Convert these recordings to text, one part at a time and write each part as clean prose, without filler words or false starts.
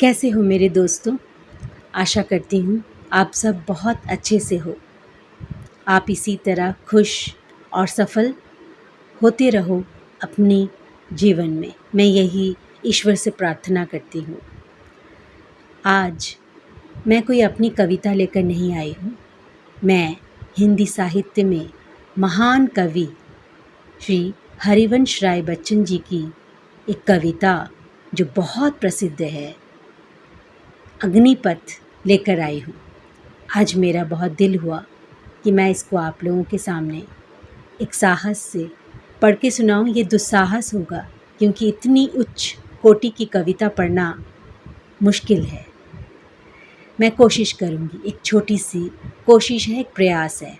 कैसे हो मेरे दोस्तों? आशा करती हूँ आप सब बहुत अच्छे से हो। आप इसी तरह खुश और सफल होते रहो अपनी जीवन में। मैं यही ईश्वर से प्रार्थना करती हूँ। आज मैं कोई अपनी कविता लेकर नहीं आई हूँ। मैं हिंदी साहित्य में महान कवि श्री हरिवंश राय बच्चन जी की एक कविता जो बहुत प्रसिद्ध है, अग्निपथ, लेकर आई हूँ। आज मेरा बहुत दिल हुआ कि मैं इसको आप लोगों के सामने एक साहस से पढ़ के सुनाऊँ। ये दुस्साहस होगा क्योंकि इतनी उच्च कोटि की कविता पढ़ना मुश्किल है। मैं कोशिश करूँगी, एक छोटी सी कोशिश है, एक प्रयास है।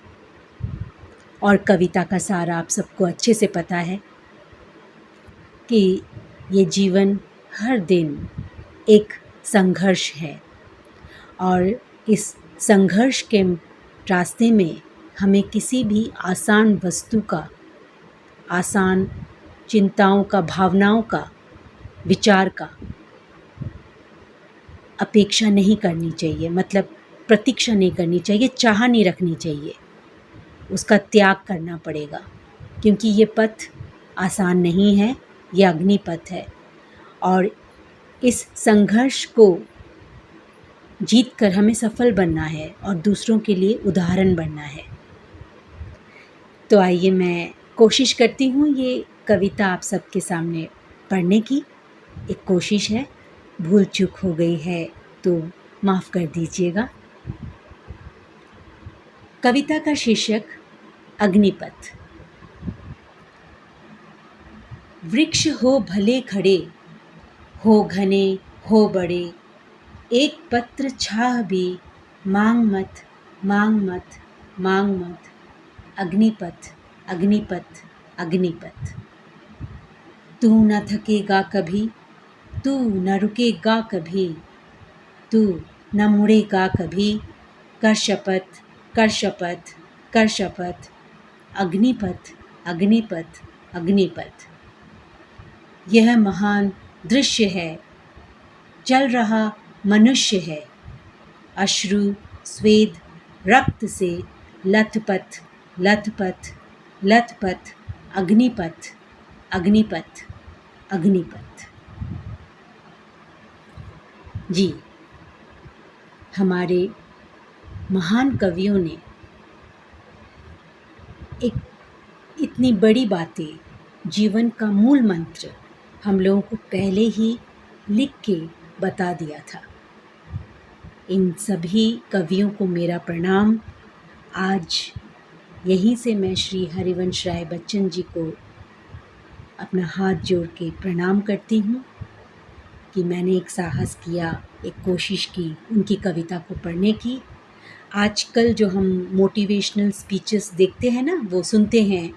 और कविता का सारा आप सबको अच्छे से पता है कि ये जीवन हर दिन एक संघर्ष है और इस संघर्ष के रास्ते में हमें किसी भी आसान वस्तु का, आसान चिंताओं का, भावनाओं का, विचार का अपेक्षा नहीं करनी चाहिए। मतलब प्रतीक्षा नहीं करनी चाहिए, चाह नहीं रखनी चाहिए। उसका त्याग करना पड़ेगा क्योंकि ये पथ आसान नहीं है, ये अग्निपथ है और इस संघर्ष को जीत कर हमें सफल बनना है और दूसरों के लिए उदाहरण बनना है। तो आइए मैं कोशिश करती हूँ ये कविता आप सबके सामने पढ़ने की। एक कोशिश है, भूल चूक हो गई है तो माफ़ कर दीजिएगा। कविता का शीर्षक अग्निपथ। वृक्ष हो भले खड़े, हो घने हो बड़े, एक पत्र छाह भी मांग मत, मांग मत, मांग मत। अग्निपथ, अग्निपथ, अग्निपथ। तू न थकेगा कभी, तू न रुकेगा कभी, तू न मुड़ेगा कभी। कर शपथ, कर शपथ, कर शपथ। अग्निपथ, अग्निपथ, अग्निपथ। यह महान दृश्य है, चल रहा मनुष्य है। अश्रु स्वेद रक्त से लथपथ, लथपथ, लथपथ। अग्निपथ, अग्निपथ, अग्निपथ। जी, हमारे महान कवियों ने एक इतनी बड़ी बातें, जीवन का मूल मंत्र हम लोगों को पहले ही लिख के बता दिया था। इन सभी कवियों को मेरा प्रणाम। आज यहीं से मैं श्री हरिवंश राय बच्चन जी को अपना हाथ जोड़ के प्रणाम करती हूँ कि मैंने एक साहस किया, एक कोशिश की उनकी कविता को पढ़ने की। आजकल जो हम मोटिवेशनल स्पीचेस देखते हैं ना, वो सुनते हैं,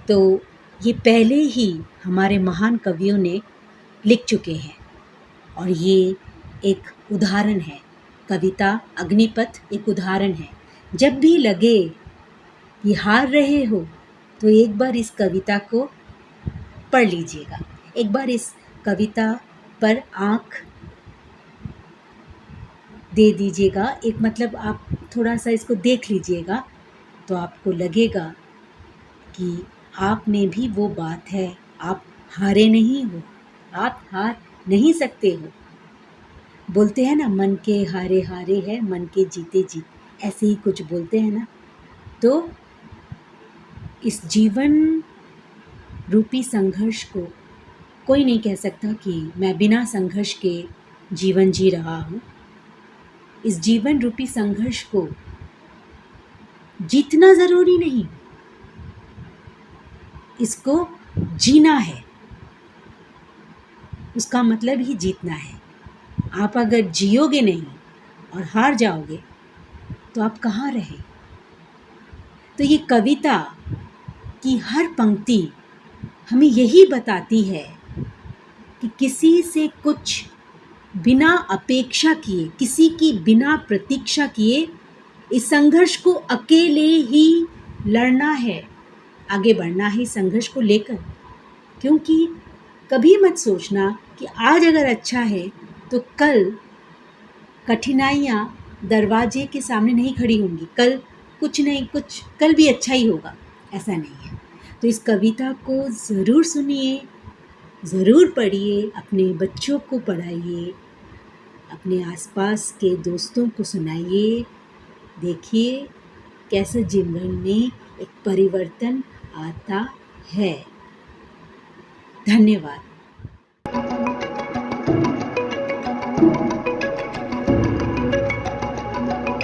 तो ये पहले ही हमारे महान कवियों ने लिख चुके हैं और ये एक उदाहरण है। कविता अग्निपथ एक उदाहरण है। जब भी लगे कि हार रहे हो तो एक बार इस कविता को पढ़ लीजिएगा, एक बार इस कविता पर आँख दे दीजिएगा। एक मतलब आप थोड़ा सा इसको देख लीजिएगा तो आपको लगेगा कि आप में भी वो बात है, आप हारे नहीं हो, आप हार नहीं सकते हो। बोलते हैं ना, मन के हारे हारे है, मन के जीते जीत, ऐसे ही कुछ बोलते हैं ना। तो इस जीवन रूपी संघर्ष को कोई नहीं कह सकता कि मैं बिना संघर्ष के जीवन जी रहा हूँ। इस जीवन रूपी संघर्ष को जीतना ज़रूरी नहीं, इसको जीना है। उसका मतलब ही जीतना है। आप अगर जियोगे नहीं और हार जाओगे तो आप कहाँ रहे। तो ये कविता की हर पंक्ति हमें यही बताती है कि किसी से कुछ बिना अपेक्षा किए, किसी की बिना प्रतीक्षा किए इस संघर्ष को अकेले ही लड़ना है, आगे बढ़ना है संघर्ष को लेकर। क्योंकि कभी मत सोचना कि आज अगर अच्छा है तो कल कठिनाइयाँ दरवाजे के सामने नहीं खड़ी होंगी। कल कुछ नहीं कुछ कल भी अच्छा ही होगा, ऐसा नहीं है। तो इस कविता को ज़रूर सुनिए, ज़रूर पढ़िए, अपने बच्चों को पढ़ाइए, अपने आसपास के दोस्तों को सुनाइए। देखिए कैसे जीवन में एक परिवर्तन आता है। धन्यवाद।